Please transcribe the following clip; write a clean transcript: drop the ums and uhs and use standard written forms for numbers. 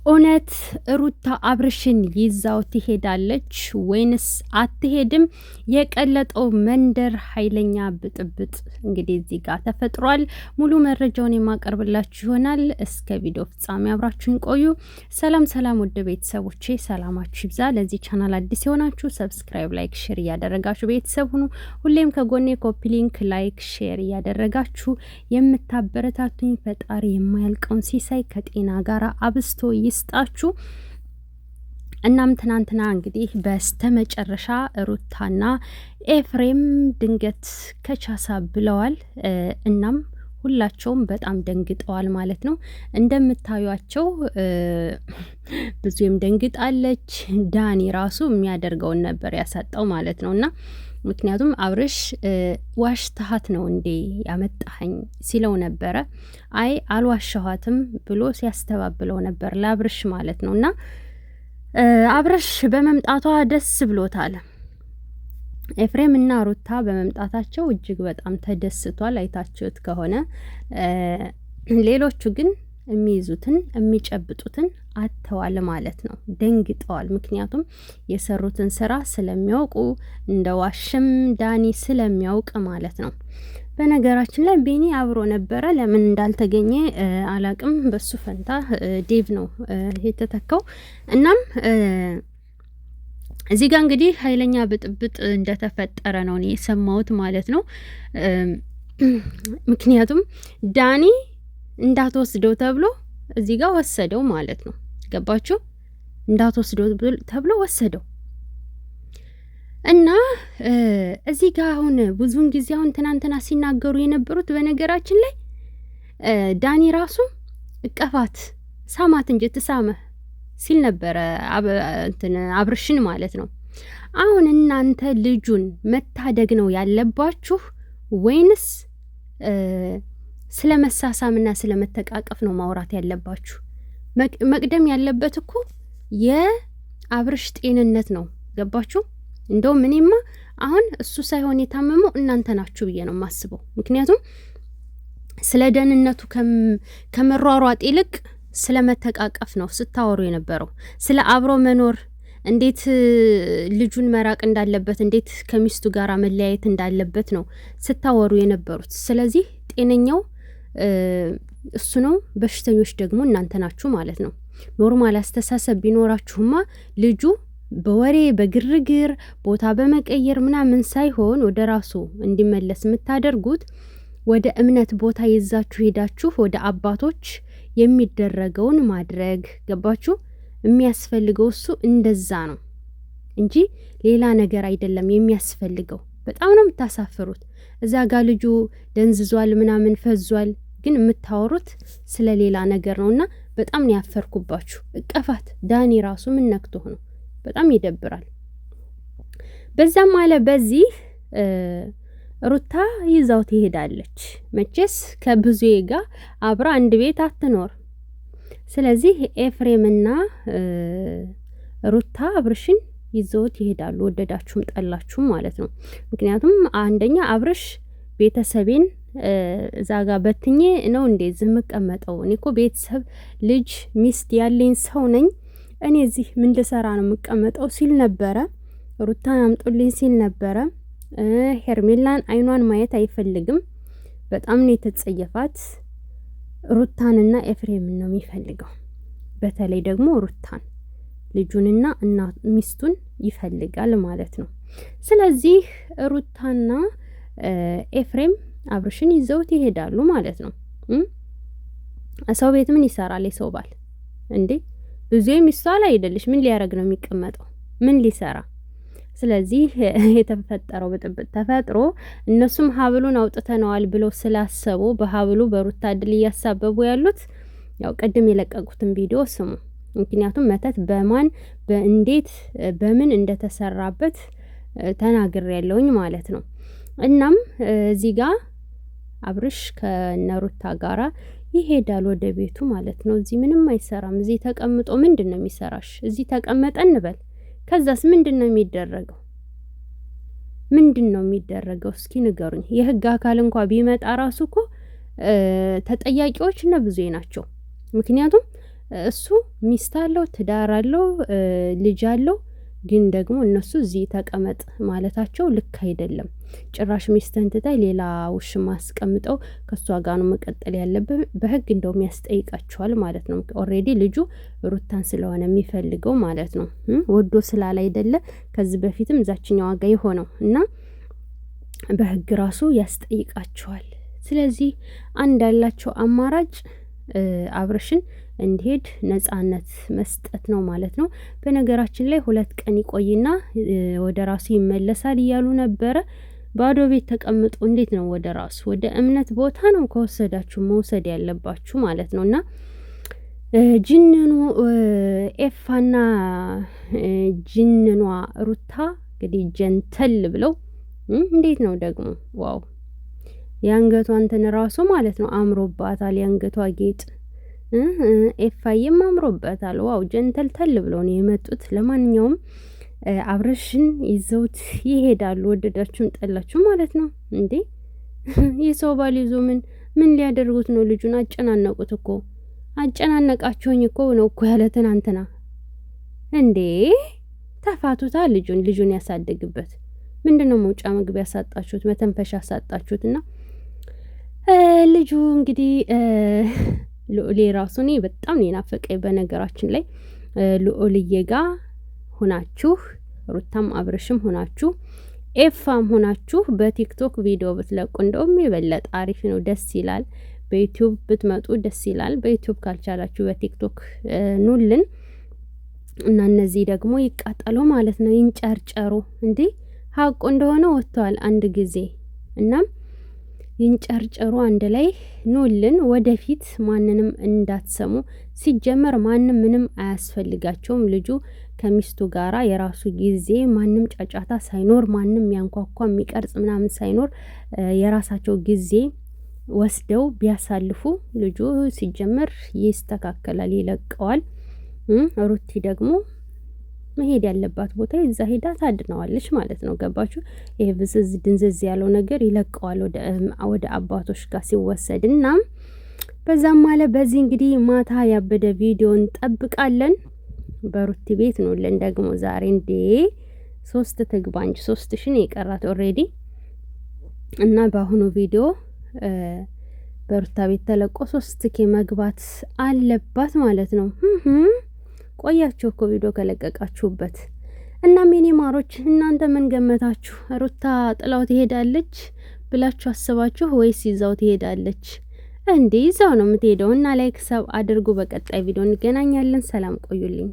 እውነት ሩታ አብርሽን ይዛው ትሄዳለች ወይንስ አትሄድም? የቀለጠው መንደር ኃይለኛ ብጥብጥ እንግዲህ እዚህ ጋር ተፈጥሯል። ሙሉ መረጃውን የማቀርብላችሁ ይሆናል። እስከ ቪዲዮ ፍጻሜ አብራችሁን ቆዩ። ሰላም ሰላም፣ ውድ ቤተሰቦቼ ሰላማችሁ ይብዛ። ለዚህ ቻናል አዲስ የሆናችሁ ሰብስክራይብ፣ ላይክ፣ ሼር እያደረጋችሁ ቤተሰብ ሁኑ። ሁሌም ከጎኔ ኮፒ ሊንክ፣ ላይክ፣ ሼር እያደረጋችሁ የምታበረታቱኝ ፈጣሪ የማያልቀውን ሲሳይ ከጤና ጋር አብስቶ ይስጣችሁ። እናም ትናንትና እንግዲህ በስተመጨረሻ ሩታና ኤፍሬም ድንገት ከቻሳ ብለዋል። እናም ሁላቸውም በጣም ደንግጠዋል ማለት ነው። እንደምታዩቸው ብዙም ደንግጣለች። ዳኒ ራሱ የሚያደርገውን ነበር ያሳጣው ማለት ነው። እና ምክንያቱም አብርሽ ዋሽተሃት ነው እንዴ ያመጣኸኝ ሲለው ነበረ። አይ አልዋሻኋትም ብሎ ሲያስተባብለው ነበር ለአብርሽ ማለት ነው። እና አብርሽ በመምጣቷ ደስ ብሎታል። ኤፍሬም እና ሩታ በመምጣታቸው እጅግ በጣም ተደስቷል። አይታችሁት ከሆነ ሌሎቹ ግን የሚይዙትን የሚጨብጡትን አጥተዋል ማለት ነው። ደንግጠዋል። ምክንያቱም የሰሩትን ስራ ስለሚያውቁ እንደ ዋሽም ዳኒ ስለሚያውቅ ማለት ነው። በነገራችን ላይ ቤኒ አብሮ ነበረ። ለምን እንዳልተገኘ አላቅም። በሱ ፈንታ ዴቭ ነው የተተካው። እናም እዚህ ጋር እንግዲህ ኃይለኛ ብጥብጥ እንደተፈጠረ ነው እኔ የሰማሁት ማለት ነው። ምክንያቱም ዳኒ እንዳትወስደው ተብሎ እዚህ ጋር ወሰደው ማለት ነው። ገባችሁ? እንዳትወስደው ተብሎ ወሰደው እና እዚህ ጋር አሁን ብዙውን ጊዜ አሁን ትናንትና ሲናገሩ የነበሩት በነገራችን ላይ ዳኒ ራሱ እቀፋት ሳማት እንጂ ትሳመህ ሲል ነበረ አብርሽን ማለት ነው። አሁን እናንተ ልጁን መታደግ ነው ያለባችሁ ወይንስ ስለ መሳሳምና ስለ መተቃቀፍ ነው ማውራት ያለባችሁ? መቅደም ያለበት እኮ የአብርሽ ጤንነት ነው። ገባችሁ? እንደውም እኔማ አሁን እሱ ሳይሆን የታመመው እናንተ ናችሁ ብዬ ነው የማስበው። ምክንያቱም ስለ ደህንነቱ ከመሯሯጥ ይልቅ ስለ መተቃቀፍ ነው ስታወሩ የነበረው። ስለ አብሮ መኖር፣ እንዴት ልጁን መራቅ እንዳለበት፣ እንዴት ከሚስቱ ጋር መለያየት እንዳለበት ነው ስታወሩ የነበሩት። ስለዚህ ጤነኛው እሱ ነው፣ በሽተኞች ደግሞ እናንተ ናችሁ ማለት ነው። ኖርማል አስተሳሰብ ቢኖራችሁማ ልጁ በወሬ በግርግር ቦታ በመቀየር ምናምን ሳይሆን ወደ ራሱ እንዲመለስ የምታደርጉት ወደ እምነት ቦታ ይዛችሁ ሄዳችሁ ወደ አባቶች የሚደረገውን ማድረግ። ገባችሁ? የሚያስፈልገው እሱ እንደዛ ነው እንጂ ሌላ ነገር አይደለም የሚያስፈልገው። በጣም ነው የምታሳፍሩት። እዛ ጋር ልጁ ደንዝዟል ምናምን ፈዟል፣ ግን የምታወሩት ስለ ሌላ ነገር ነውና በጣም ነው ያፈርኩባችሁ። እቀፋት ዳኒ ራሱ ምን ነክቶ ነው? በጣም ይደብራል። በዛም አለ በዚህ ሩታ ይዛው ትሄዳለች። መቼስ ከብዙዬ ጋር አብራ አንድ ቤት አትኖር። ስለዚህ ኤፍሬምና ሩታ አብርሽን ይዘውት ይሄዳሉ፣ ወደዳችሁም ጠላችሁም ማለት ነው። ምክንያቱም አንደኛ አብርሽ ቤተሰቤን እዛ ጋር በትኜ ነው እንደዚህ የምቀመጠው? እኔ እኮ ቤተሰብ፣ ልጅ፣ ሚስት ያለኝ ሰው ነኝ። እኔ እዚህ ምን ልሰራ ነው የምቀመጠው ሲል ነበረ። ሩታን አምጡልኝ ሲል ነበረ። ሄርሜላን አይኗን ማየት አይፈልግም። በጣም ነው የተጸየፋት። ሩታንና ኤፍሬምን ነው የሚፈልገው። በተለይ ደግሞ ሩታን ልጁንና ሚስቱን ይፈልጋል ማለት ነው። ስለዚህ ሩታና ኤፍሬም አብርሽን ይዘውት ይሄዳሉ ማለት ነው። ሰው ቤት ምን ይሰራል የሰው ባል እንዴ? ብዙ የሚስተዋል አይደለሽ? ምን ሊያረግ ነው የሚቀመጠው? ምን ሊሰራ? ስለዚህ የተፈጠረው ብጥብጥ ተፈጥሮ እነሱም ሀብሉን አውጥተነዋል ብለው ስላሰቡ በሀብሉ በሩታ ድል እያሳበቡ ያሉት ያው ቅድም የለቀቁትን ቪዲዮ ስሙ። ምክንያቱም መተት በማን በእንዴት በምን እንደተሰራበት ተናግሬ ያለውኝ ማለት ነው። እናም እዚህ ጋር አብርሽ ከነሩታ ጋራ ይሄዳል ወደ ቤቱ ማለት ነው። እዚህ ምንም አይሰራም። እዚህ ተቀምጦ ምንድን ነው የሚሰራሽ? እዚህ ተቀመጠ እንበል። ከዛስ ምንድን ነው የሚደረገው? ምንድን ነው የሚደረገው? እስኪ ንገሩኝ። የህግ አካል እንኳ ቢመጣ ራሱ እኮ ተጠያቂዎች እና ብዙ ናቸው። ምክንያቱም እሱ ሚስት አለው፣ ትዳር አለው፣ ልጅ አለው። ግን ደግሞ እነሱ እዚህ ተቀመጥ ማለታቸው ልክ አይደለም። ጭራሽ ሚስትህን ትተህ ሌላ ውሽማ አስቀምጠው ከእሷ ጋር ነው መቀጠል ያለብህ። በህግ እንደውም ያስጠይቃቸዋል ማለት ነው። ኦልሬዲ ልጁ ሩታን ስለሆነ የሚፈልገው ማለት ነው። ወዶ ስላል አይደለ ከዚህ በፊትም እዛችኛዋ ጋር የሆነው እና በህግ ራሱ ያስጠይቃቸዋል። ስለዚህ አንድ ያላቸው አማራጭ አብርሽን እንዲሄድ ነጻነት መስጠት ነው ማለት ነው። በነገራችን ላይ 2 ቀን ይቆይና ወደ ራሱ ይመለሳል እያሉ ነበረ። ባዶ ቤት ተቀምጦ እንዴት ነው ወደ ራሱ? ወደ እምነት ቦታ ነው ከወሰዳችሁ መውሰድ ያለባችሁ ማለት ነው። እና ጅንኑ ኤፋና ጅንኗ ሩታ እንግዲህ ጀንተል ብለው እንዴት ነው ደግሞ ዋው! የአንገቷ እንትን ራሱ ማለት ነው አምሮባታል። የአንገቷ ጌጥ ኤፋዬም አምሮበታል። ዋው ጀንተልተል ብለው ነው የመጡት። ለማንኛውም አብርሽን ይዘውት ይሄዳሉ፣ ወደዳችሁም ጠላችሁ ማለት ነው። እንዴ የሰው ባል ይዞ ምን ሊያደርጉት ነው? ልጁን አጨናነቁት እኮ አጨናነቃችሁኝ እኮ ነው እኮ ያለ ትናንትና። እንዴ ተፋቱታ። ልጁን ያሳድግበት። ምንድነው መውጫ መግቢያ ያሳጣችሁት? መተንፈሻ ያሳጣችሁት። እና ልጁ እንግዲህ ልዑሌ ራሱ እኔ በጣም ነው የናፈቀኝ። በነገራችን ላይ ልዑልዬ ጋ ሆናችሁ ሩታም አብርሽም ሆናችሁ ኤፋም ሆናችሁ በቲክቶክ ቪዲዮ ብትለቁ እንደውም የበለጠ አሪፍ ነው፣ ደስ ይላል። በዩቲዩብ ብትመጡ ደስ ይላል። በዩቲዩብ ካልቻላችሁ በቲክቶክ ኑልን እና እነዚህ ደግሞ ይቃጠሉ ማለት ነው፣ ይንጨርጨሩ። እንዴ ሀቁ እንደሆነ ወጥተዋል አንድ ጊዜ። እናም ይንጨርጨሩ አንድ ላይ ኑልን። ወደፊት ማንንም እንዳትሰሙ። ሲጀመር ማንም ምንም አያስፈልጋቸውም። ልጁ ከሚስቱ ጋራ የራሱ ጊዜ ማንም ጫጫታ ሳይኖር ማንም ያንኳኳ የሚቀርጽ ምናምን ሳይኖር የራሳቸው ጊዜ ወስደው ቢያሳልፉ ልጁ ሲጀመር ይስተካከላል፣ ይለቀዋል። ሩቲ ደግሞ መሄድ ያለባት ቦታ ይዛ ሄዳ ታድነዋለች ማለት ነው። ገባችሁ? ይሄ ብዝዝ ድንዝዝ ያለው ነገር ይለቀዋል ወደ አባቶች ጋር ሲወሰድ እና በዛም ማለ በዚህ እንግዲህ ማታ ያበደ ቪዲዮ እንጠብቃለን። በሩቲ ቤት ነው ለን ደግሞ ዛሬ እንዴ 3 ትግባ እንጂ 3 የቀራት ኦሬዲ እና በአሁኑ ቪዲዮ በሩታ ቤት ተለቆ 3 መግባት አለባት ማለት ነው። ቆያችሁ እኮ ቪዲዮ ከለቀቃችሁበት። እና ሚኒ ማሮች እናንተ ምን ገመታችሁ? ሩታ ጥላው ትሄዳለች ብላችሁ አስባችሁ ወይስ ይዛው ትሄዳለች? እንዴ ይዛው ነው የምትሄደው። እና ላይክ ሰብ አድርጉ። በቀጣይ ቪዲዮ እንገናኛለን። ሰላም ቆዩልኝ።